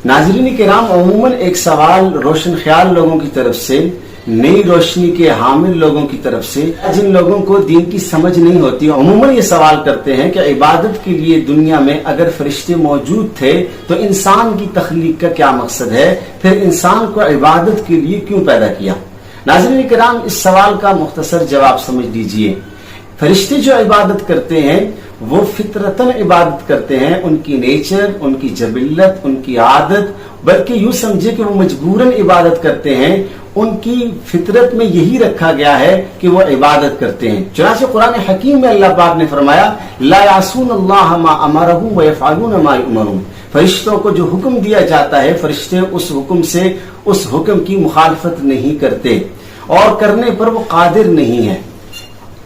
नाज़रीन किराम, अमूमन एक सवाल रोशन ख्याल लोगों की तरफ से, नई रोशनी के हामिल लोगों की तरफ से, जिन लोगों को दीन की समझ नहीं होती, अमूमन ये सवाल करते हैं कि इबादत के लिए दुनिया में अगर फरिश्ते मौजूद थे तो इंसान की तख्लीक का क्या मकसद है, फिर इंसान को इबादत के लिए क्यों पैदा किया। नाज़रीन किराम, इस सवाल का मुख्तसर जवाब समझ लीजिए। फरिश्ते जो इबादत करते हैं वो फितरतन इबादत करते हैं, उनकी नेचर, उनकी जबिल्लत, उनकी आदत, बल्कि यूं समझे कि वो मजबूरन इबादत करते हैं। उनकी फितरत में यही रखा गया है कि वो इबादत करते हैं। चुनांचे कुरान हकीम में अल्लाह पाक ने फरमाया, ला यासून अल्लाह मा अमरहुम व यफअलून मा युमरून। फरिश्तों को जो हुक्म दिया जाता है, फरिश्ते उस हुक्म से, उस हुक्म की मुखालफत नहीं करते और करने पर वो कादिर नहीं है।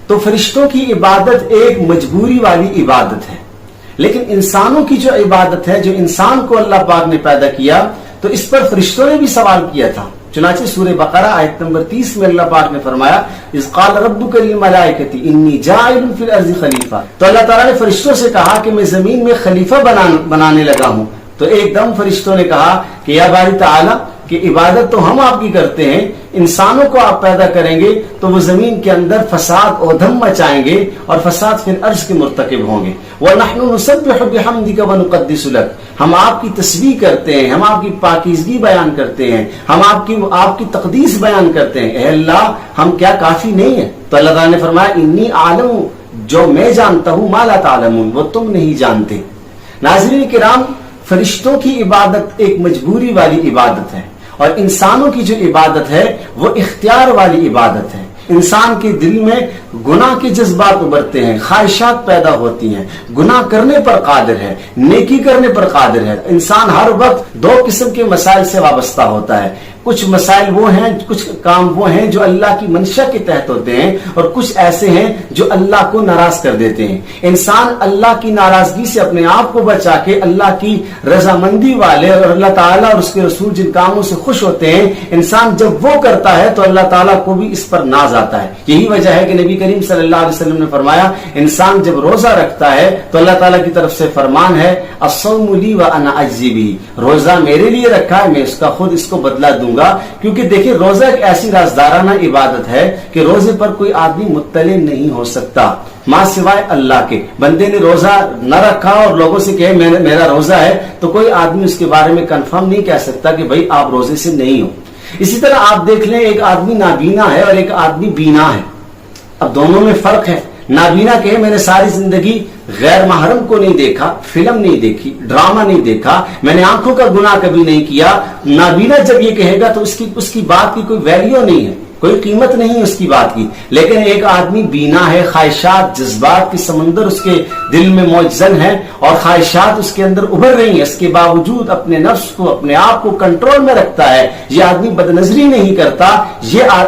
तो फरिश्तों की इबादत एक मजबूरी वाली इबादत है, लेकिन इंसानों की जो इबादत है, जो इंसान को अल्लाह पाक ने पैदा किया, तो इस पर फरिश्तों ने भी सवाल किया था। चुनांचे सूरह बकरा आयत नंबर 30 में अल्लाह पाक ने फरमाया, इज़ क़ाल रब्बुका लिल मलाइकति इन्नी जाइलुन फिल अर्ज़ि खलीफा। तो अल्लाह ताला ने फरिश्तों से कहा कि मैं जमीन में खलीफा बनाने लगा हूं। तो एकदम फरिश्तों ने कहा कि या बारी ताला, कि इबादत तो हम आपकी करते हैं, इंसानों को आप पैदा करेंगे तो वो जमीन के अंदर फसाद ओधम मचाएंगे और फसाद फिर अर्ज के मुर्तकिब होंगे। वनहनु नुसब्बिहु बिहम्दिका व नुक़द्दिसु लक, हम आपकी तस्बीह करते हैं, हम आपकी पाकीज़गी बयान करते हैं, हम आपकी तक़दीस बयान करते हैं। ए अल्लाह, हम क्या काफी नहीं है? तो अल्लाह ताला ने फरमाया, इन्नी आलमु, जो मैं जानता हूं, मा ला तालमून, वो तुम नहीं जानते। नाज़रीन किराम, फरिश्तों की इबादत एक मजबूरी वाली इबादत है और इंसानों की जो इबादत है वो इख्तियार वाली इबादत है। इंसान के दिल में गुनाह के जज्बात उभरते हैं, ख्वाहिशात पैदा होती हैं, गुनाह करने पर कादिर है, नेकी करने पर कादिर है। इंसान हर वक्त दो किस्म के मसाइल से वाबस्ता होता है। कुछ मसाइल वो हैं, कुछ काम वो हैं जो अल्लाह की मंशा के तहत होते हैं और कुछ ऐसे हैं जो अल्लाह को नाराज कर देते हैं। इंसान अल्लाह की नाराजगी से अपने आप को बचा के अल्लाह की रजामंदी वाले और अल्लाह ताला और उसके रसूल जिन कामों से खुश होते हैं, इंसान जब वो करता है तो अल्लाह ताला को भी इस पर नाज आता है। यही वजह है कि नबी करीम सल्लल्लाहु अलैहि वसल्लम ने फरमाया, इंसान जब रोजा रखता है तो अल्लाह ताला की तरफ से फरमान है, अस्सौमु ली व अना अज्ज़ी बिही, रोजा मेरे लिए रखा है, मैं इसका खुद इसको बदला दूंगा। क्योंकि देखिए, रोजा एक ऐसी राजदाराना इबादत है कि रोजे पर कोई आदमी मुत्तले नहीं हो सकता मां सिवाय अल्लाह के। बंदे ने रोजा न रखा और लोगों से कहे मेरा रोजा है, तो कोई आदमी उसके बारे में कंफर्म नहीं कह सकता कि भाई आप रोजे से नहीं हो। इसी तरह आप देख लें, एक आदमी नाबीना है और एक आदमी बीना है। अब दोनों में फर्क है। नाबीना कहे मैंने सारी जिंदगी गैर महरम को नहीं देखा, फिल्म नहीं देखी, ड्रामा नहीं देखा, मैंने आंखों का गुनाह कभी नहीं किया। नाबीना जब ये कहेगा तो उसकी बात की कोई वैल्यू नहीं है, कोई कीमत नहीं है उसकी बात की। लेकिन एक आदमी बीना है, ख्वाहिशात जज्बात के समंदर उसके दिल में मौजन है और ख्वाहिशात उसके अंदर उभर रही है, इसके बावजूद अपने नफ्स को, अपने आप को कंट्रोल में रखता है। ये आदमी बदनजरी नहीं करता,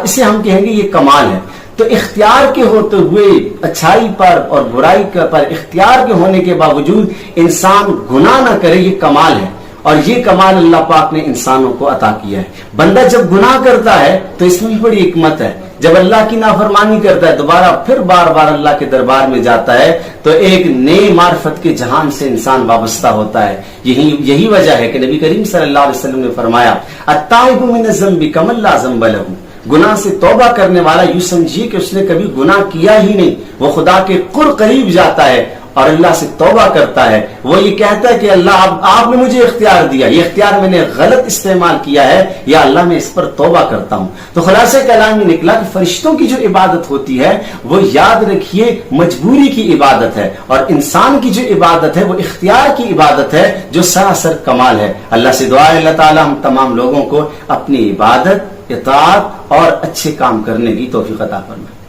इसे हम कहेंगे ये कमाल है। तो इख्तियार के होते हुए अच्छाई पर और बुराई पर इख्तियार के होने के बावजूद इंसान गुनाह ना करे, ये कमाल है। और ये कमाल अल्लाह पाक ने इंसानों को अता किया है। बंदा जब गुनाह करता है तो इसमें भी बड़ी हिकमत है। जब अल्लाह की नाफरमानी करता है, दोबारा फिर बार बार अल्लाह के दरबार में जाता है, तो एक नए मार्फत के जहान से इंसान वाबस्ता होता है। यही वजह है कि नबी करीम सल्लल्लाहु अलैहि वसल्लम ने फरमाया, अत्ताइबु मिन ज़म्बि कमन ला ज़म्ब लहू, गुनाह से तौबा करने वाला यूं समझिए कि उसने कभी गुनाह किया ही नहीं, वो खुदा के कुर करीब जाता है और अल्लाह से तौबा करता है। वो ये कहता है कि अल्लाह आपने मुझे इख्तियार दिया, ये इख्तियार मैंने गलत इस्तेमाल किया है, या अल्लाह मैं इस पर तौबा करता हूं। तो खुलासे कलाम में निकला कि फरिश्तों की जो इबादत होती है वो याद रखिए मजबूरी की इबादत है और इंसान की जो इबादत है वो इख्तियार की इबादत है, जो सरासर कमाल है। अल्लाह से दुआ है अल्लाह ताला हम तमाम लोगों को अपनी इबादत, इताअत और अच्छे काम करने की तौफीक अता फरमाए।